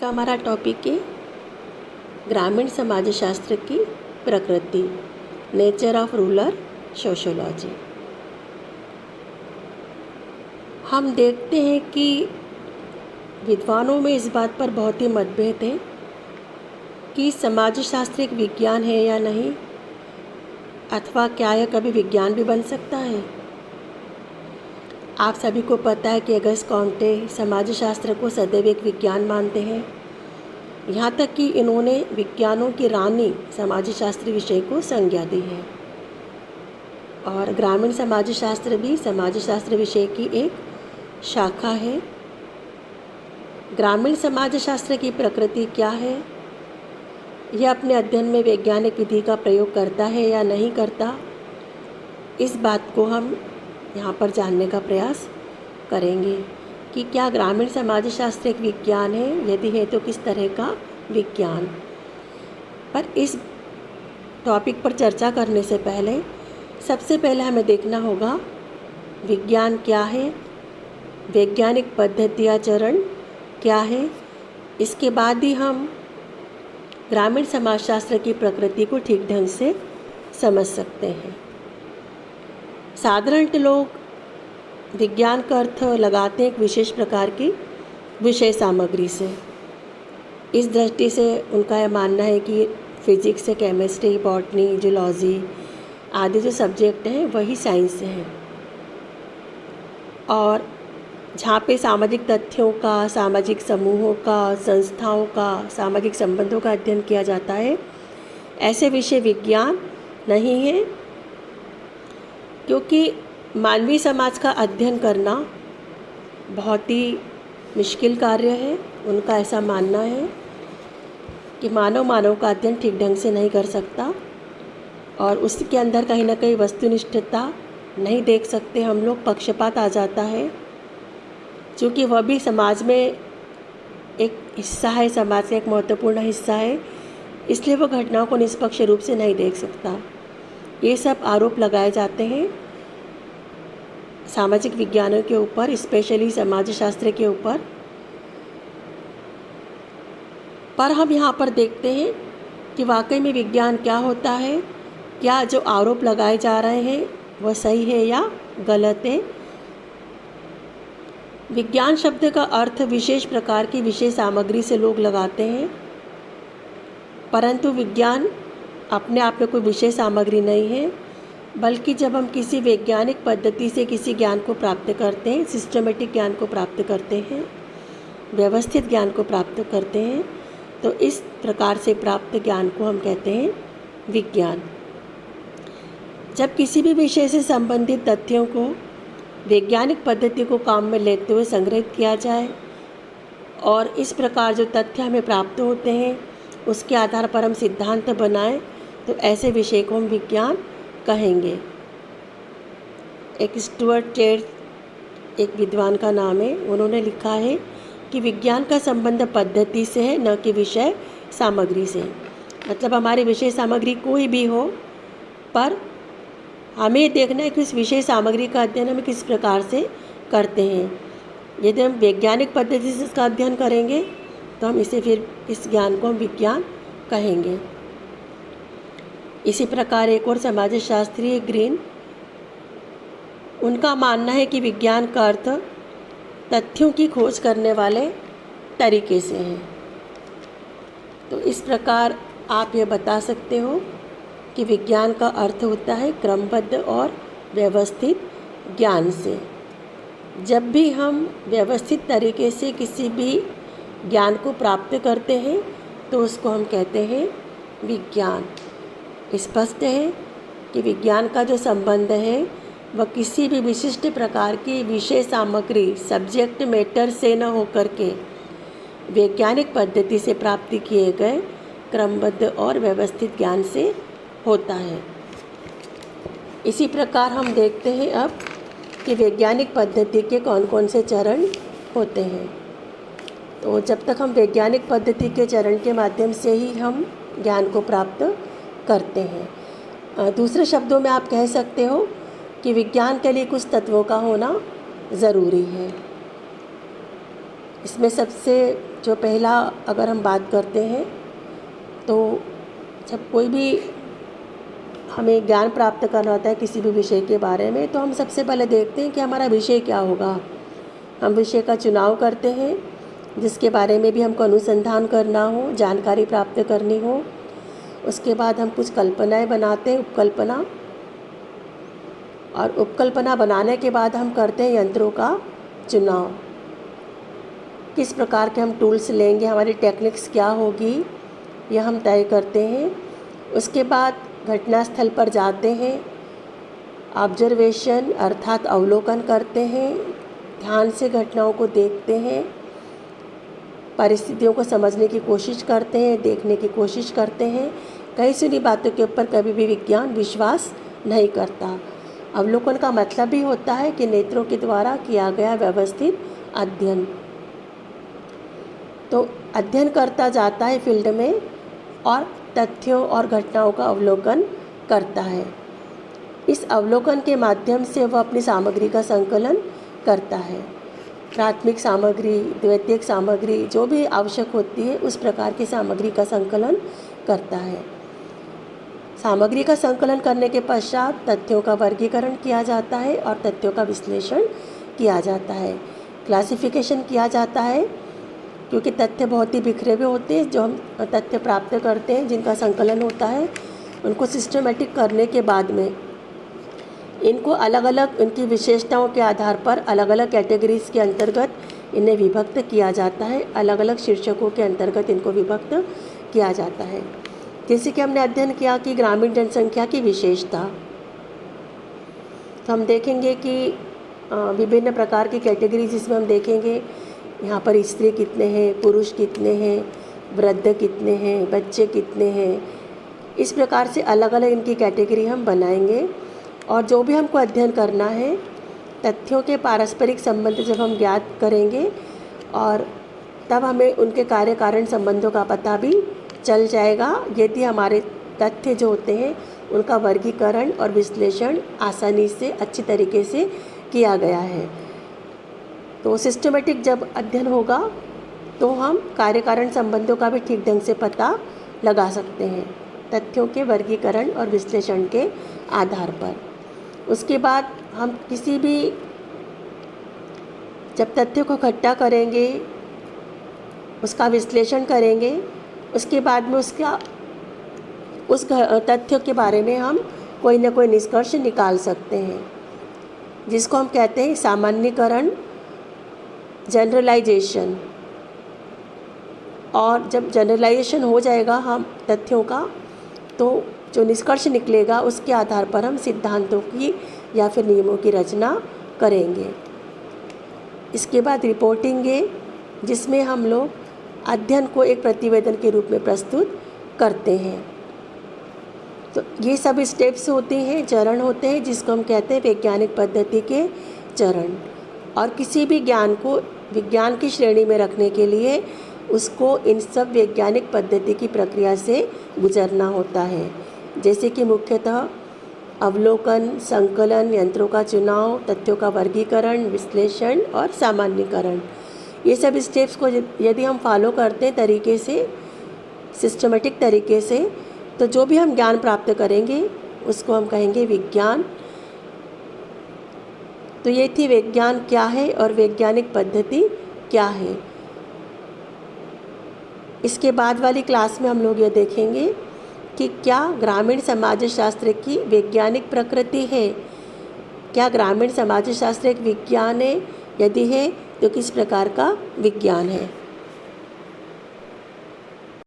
का हमारा टॉपिक है ग्रामीण समाजशास्त्र की प्रकृति, नेचर ऑफ रूरल सोशियोलॉजी। हम देखते हैं कि विद्वानों में इस बात पर बहुत ही मतभेद है कि समाजशास्त्र एक विज्ञान है या नहीं, अथवा क्या यह कभी विज्ञान भी बन सकता है। आप सभी को पता है कि अगस्त कॉम्टे समाजशास्त्र को सदैव एक विज्ञान मानते हैं। यहाँ तक कि इन्होंने विज्ञानों की रानी समाजशास्त्र विषय को संज्ञा दी है और ग्रामीण समाजशास्त्र भी समाजशास्त्र विषय की एक शाखा है। ग्रामीण समाजशास्त्र की प्रकृति क्या है, यह अपने अध्ययन में वैज्ञानिक विधि का प्रयोग करता है या नहीं करता, इस बात को हम यहाँ पर जानने का प्रयास करेंगे कि क्या ग्रामीण समाजशास्त्र एक विज्ञान है, यदि है तो किस तरह का विज्ञान। पर इस टॉपिक पर चर्चा करने से पहले सबसे पहले हमें देखना होगा विज्ञान क्या है, वैज्ञानिक पद्धति या चरण क्या है। इसके बाद ही हम ग्रामीण समाजशास्त्र की प्रकृति को ठीक ढंग से समझ सकते हैं। साधारणतः लोग विज्ञान का अर्थ लगाते हैं एक विशेष प्रकार की विषय सामग्री से। इस दृष्टि से उनका यह मानना है कि फिजिक्स, केमिस्ट्री, बॉटनी, जूलॉजी आदि जो सब्जेक्ट हैं वही साइंस हैं, और जहाँ पे सामाजिक तथ्यों का, सामाजिक समूहों का, संस्थाओं का, सामाजिक संबंधों का अध्ययन किया जाता है, ऐसे विषय विज्ञान नहीं है। क्योंकि मानवीय समाज का अध्ययन करना बहुत ही मुश्किल कार्य है। उनका ऐसा मानना है कि मानव का अध्ययन ठीक ढंग से नहीं कर सकता और उसके अंदर कहीं ना कहीं वस्तुनिष्ठता नहीं देख सकते हम लोग, पक्षपात आ जाता है। क्योंकि वह भी समाज में एक हिस्सा है, समाज का एक महत्वपूर्ण हिस्सा है, इसलिए वह घटनाओं को निष्पक्ष रूप से नहीं देख सकता। ये सब आरोप लगाए जाते हैं सामाजिक विज्ञानों के ऊपर, स्पेशली समाजशास्त्र के ऊपर। पर हम यहाँ पर देखते हैं कि वाकई में विज्ञान क्या होता है, क्या जो आरोप लगाए जा रहे हैं वह सही है या गलत है। विज्ञान शब्द का अर्थ विशेष प्रकार की विषय सामग्री से लोग लगाते हैं, परंतु विज्ञान अपने आप में कोई विषय सामग्री नहीं है, बल्कि जब हम किसी वैज्ञानिक पद्धति से किसी ज्ञान को प्राप्त करते हैं, सिस्टमेटिक ज्ञान को प्राप्त करते हैं, व्यवस्थित ज्ञान को प्राप्त करते हैं, तो इस प्रकार से प्राप्त ज्ञान को हम कहते हैं विज्ञान। जब किसी भी विषय से संबंधित तथ्यों को वैज्ञानिक पद्धति को काम में लेते हुए संग्रहित किया जाए और इस प्रकार जो तथ्य हमें प्राप्त होते हैं उसके आधार पर हम सिद्धांत बनाएं, तो ऐसे विषय को हम विज्ञान कहेंगे। एक स्टुअर्ट टेड एक विद्वान का नाम है, उन्होंने लिखा है कि विज्ञान का संबंध पद्धति से है, न कि विषय सामग्री से। मतलब हमारी विषय सामग्री कोई भी हो, पर हमें देखना है कि उस विषय सामग्री का अध्ययन हम किस प्रकार से करते हैं। यदि हम वैज्ञानिक पद्धति से इसका अध्ययन करेंगे तो हम फिर इस ज्ञान को हम विज्ञान कहेंगे। इसी प्रकार एक और समाजशास्त्री ग्रीन, उनका मानना है कि विज्ञान का अर्थ तथ्यों की खोज करने वाले तरीके से है। तो इस प्रकार आप ये बता सकते हो कि विज्ञान का अर्थ होता है क्रमबद्ध और व्यवस्थित ज्ञान से। जब भी हम व्यवस्थित तरीके से किसी भी ज्ञान को प्राप्त करते हैं तो उसको हम कहते हैं विज्ञान। स्पष्ट है कि विज्ञान का जो संबंध है वह किसी भी विशिष्ट प्रकार की विषय सामग्री, सब्जेक्ट मैटर से न होकर के वैज्ञानिक पद्धति से प्राप्त किए गए क्रमबद्ध और व्यवस्थित ज्ञान से होता है। इसी प्रकार हम देखते हैं अब कि वैज्ञानिक पद्धति के कौन कौन से चरण होते हैं। तो जब तक हम वैज्ञानिक पद्धति के चरण के माध्यम से ही हम ज्ञान को प्राप्त करते हैं। दूसरे शब्दों में आप कह सकते हो कि विज्ञान के लिए कुछ तत्वों का होना ज़रूरी है। इसमें सबसे जो पहला अगर हम बात करते हैं तो जब कोई भी हमें ज्ञान प्राप्त करना होता है किसी भी विषय के बारे में, तो हम सबसे पहले देखते हैं कि हमारा विषय क्या होगा। हम विषय का चुनाव करते हैं जिसके बारे में भी हमको अनुसंधान करना हो, जानकारी प्राप्त करनी हो। उसके बाद हम कुछ कल्पनाएं बनाते हैं, उपकल्पना, और उपकल्पना बनाने के बाद हम करते हैं यंत्रों का चुनाव। किस प्रकार के हम टूल्स लेंगे, हमारी टेक्निक्स क्या होगी, यह हम तय करते हैं। उसके बाद घटनास्थल पर जाते हैं, ऑब्जर्वेशन अर्थात अवलोकन करते हैं, ध्यान से घटनाओं को देखते हैं, परिस्थितियों को समझने की कोशिश करते हैं, देखने की कोशिश करते हैं। कई सुनी बातों के ऊपर कभी भी विज्ञान विश्वास नहीं करता। अवलोकन का मतलब भी होता है कि नेत्रों के द्वारा किया गया व्यवस्थित अध्ययन। तो अध्ययन करता जाता है फील्ड में और तथ्यों और घटनाओं का अवलोकन करता है। इस अवलोकन के माध्यम से वह अपनी सामग्री का संकलन करता है। प्राथमिक सामग्री, द्वितीयक सामग्री जो भी आवश्यक होती है उस प्रकार की सामग्री का संकलन करता है। सामग्री का संकलन करने के पश्चात तथ्यों का वर्गीकरण किया जाता है और तथ्यों का विश्लेषण किया जाता है, क्लासिफिकेशन किया जाता है, क्योंकि तथ्य बहुत ही बिखरे हुए होते हैं। जो हम तथ्य प्राप्त करते हैं, जिनका संकलन होता है, उनको सिस्टमेटिक करने के बाद में इनको अलग अलग उनकी विशेषताओं के आधार पर अलग अलग कैटेगरीज़ के अंतर्गत इन्हें विभक्त किया जाता है, अलग अलग शीर्षकों के अंतर्गत इनको विभक्त किया जाता है। जैसे कि हमने अध्ययन किया कि ग्रामीण जनसंख्या की विशेषता, तो हम देखेंगे कि विभिन्न प्रकार की कैटेगरीज इसमें हम देखेंगे। यहाँ पर स्त्री कितने हैं, पुरुष कितने हैं, वृद्ध कितने हैं, बच्चे कितने हैं, इस प्रकार से अलग अलग इनकी कैटेगरी हम बनाएंगे। और जो भी हमको अध्ययन करना है, तथ्यों के पारस्परिक संबंध जब हम ज्ञात करेंगे और तब हमें उनके कार्य कारण संबंधों का पता भी चल जाएगा, यदि हमारे तथ्य जो होते हैं उनका वर्गीकरण और विश्लेषण आसानी से अच्छी तरीके से किया गया है। तो सिस्टमेटिक जब अध्ययन होगा तो हम कार्य कारण संबंधों का भी ठीक ढंग से पता लगा सकते हैं तथ्यों के वर्गीकरण और विश्लेषण के आधार पर। उसके बाद हम किसी भी जब तथ्यों को इकट्ठा करेंगे, उसका विश्लेषण करेंगे, उसके बाद में उस तथ्य के बारे में हम कोई ना कोई निष्कर्ष निकाल सकते हैं, जिसको हम कहते हैं सामान्यीकरण, जनरलाइजेशन। और जब जनरलाइजेशन हो जाएगा हम तथ्यों का, तो जो निष्कर्ष निकलेगा उसके आधार पर हम सिद्धांतों की या फिर नियमों की रचना करेंगे। इसके बाद रिपोर्टिंग है, जिसमें हम लोग अध्ययन को एक प्रतिवेदन के रूप में प्रस्तुत करते हैं। तो ये सब स्टेप्स होते हैं, चरण होते हैं, जिसको हम कहते हैं वैज्ञानिक पद्धति के चरण। और किसी भी ज्ञान को विज्ञान की श्रेणी में रखने के लिए उसको इन सब वैज्ञानिक पद्धति की प्रक्रिया से गुजरना होता है, जैसे कि मुख्यतः अवलोकन, संकलन, यंत्रों का चुनाव, तथ्यों का वर्गीकरण, विश्लेषण और सामान्यीकरण। ये सब स्टेप्स को यदि हम फॉलो करते हैं तरीके से, सिस्टमेटिक तरीके से, तो जो भी हम ज्ञान प्राप्त करेंगे उसको हम कहेंगे विज्ञान। तो ये थी विज्ञान क्या है और वैज्ञानिक पद्धति क्या है। इसके बाद वाली क्लास में हम लोग ये देखेंगे कि क्या ग्रामीण समाजशास्त्र की वैज्ञानिक प्रकृति है, क्या ग्रामीण समाजशास्त्र एक विज्ञान है, यदि है तो किस प्रकार का विज्ञान है।